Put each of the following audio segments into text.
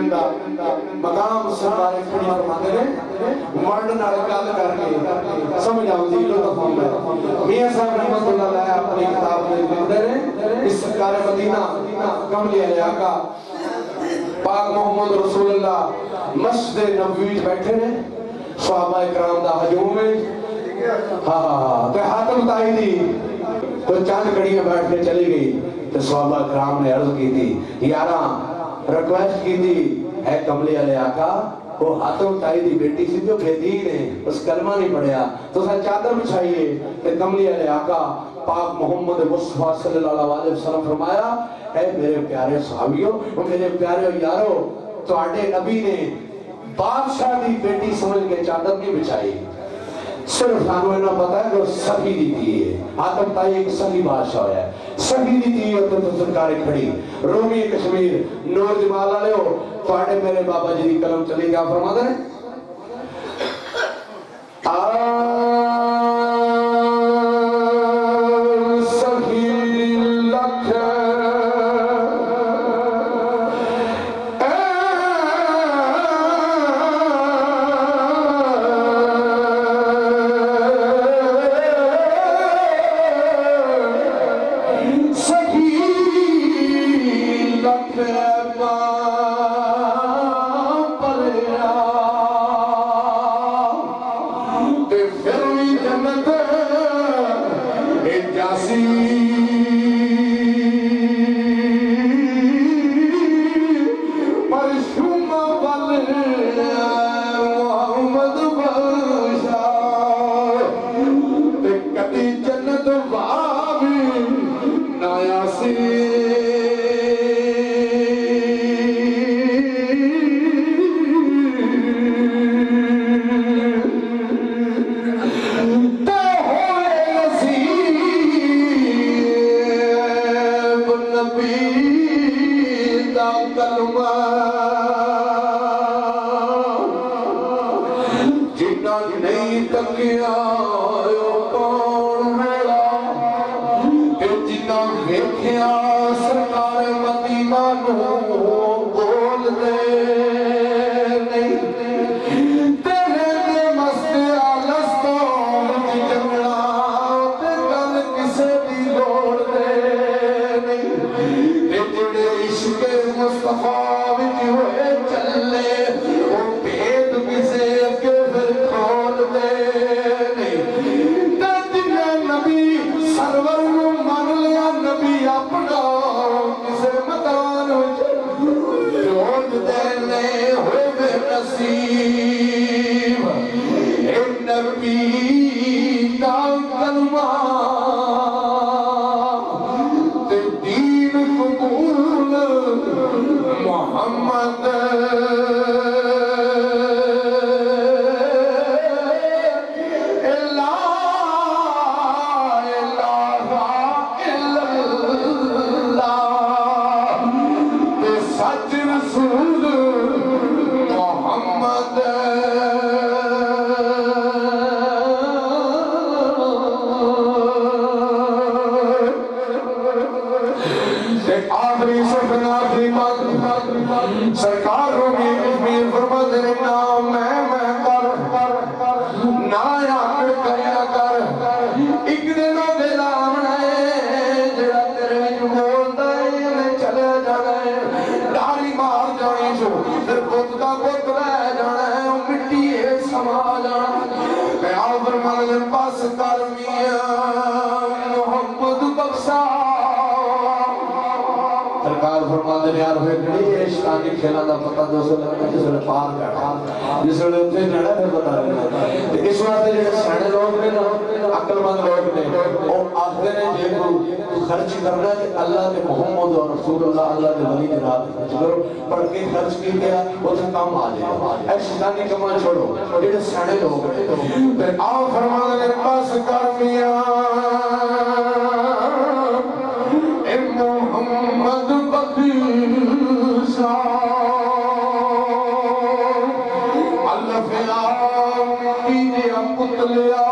दा मकाम सरकार खड़ी फरमाते ने मर्द नाल गल करके समझ आउंदी लुत्फ आउंदा। मियां साहब रहमतुल्लाह अलैह अपनी किताब में लिखते ने इस सरकार मदीना कमली आका पाक मोहम्मद रसूलुल्लाह मस्जिद नबवी बैठे ने सहाबा इकराम दा हजूम है। हाँ ते हातम ताई दी तो चंद घड़ियां बैठ के चली गई तो सहाबा इकराम ने अर्ज की थी यारा रिक्वेस्ट की थी है कमली वाले आका वो हातम ताई दी बेटी सी जो बेदीन है उस कलमा नहीं पढ़िया तो सा चादर बिछाइए ते कमली वाले आका पाक मोहम्मद मुस्तफा सल्लल्लाहु अलैहि वसल्लम फरमाया है मेरे प्यारे सहाबियों मेरे प्यारे यारो तुहाडे नबी ने बादशाह दी बेटी समझ के चादर नहीं बिछाई सिर्फ सानू इतना पता है कि सही दी थी आतम ताई एक सही बादशाह है सही दी थी तो सरकार खड़ी रोमी कश्मीर नूर जमाल वाले हो तुहाडे मेरे बाबा जी दी कलम चली क्या फरमाते हैं खेलों का पता दोस्तों लगता जिसने पार करना जिसने उत्थे जाना फिर पता लगना इस वास्ते जो सियाने लोग ने अकलमंद लोग ने वो आखते ने जे को खर्च करना है अल्लाह के मोहम्मद और रसूलुल्लाह अल्लाह के वली के राह खर्च करो पढ़ के खर्च की गया उसे काम आ जाएगा ऐ शैतानी कमा छोड़ो जेडे सियाने लोग ने फिर आओ फरमाने के पास कर मियां ए मोहम्मद बख्शा पुतलिया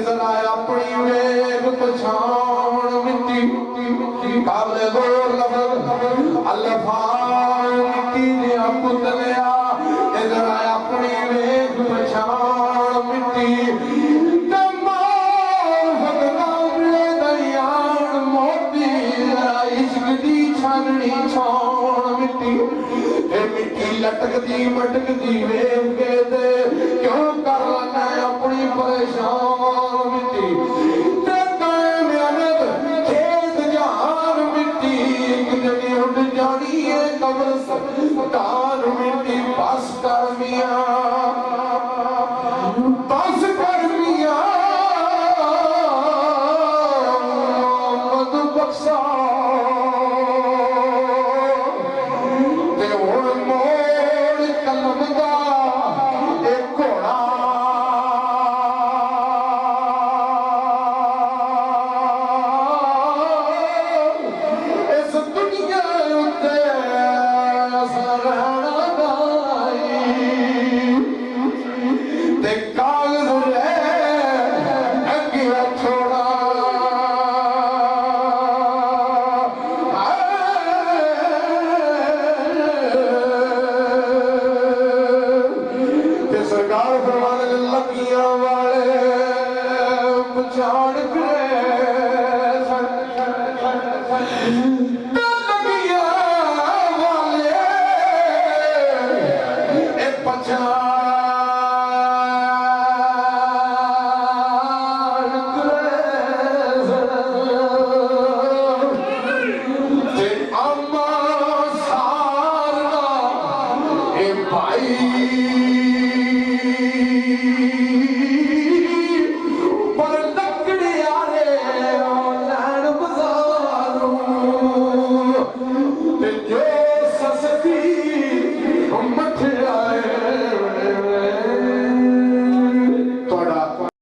जरा अपनी वेग पछाण मिट्टी काले गोर लबल अल्लाह मिट्टी पुतलिया इधर अपनी वेख पछाण मिट्टी मोती इश्क दी छाननी छाण मिट्टी मिट्टी लटकदी मटकदी वेख के दे क्यों कर लेना अपनी परेशान मिट्टी जानी है कब्र सरकार मिट्टी बस कर मियां बस कर मियां मद बख्शा ते हुण मोड़ कलम दा एक घोड़ा इस दुनिया सरकार फरमाने लगियां वाले पछाड़ लगियां वाले भाई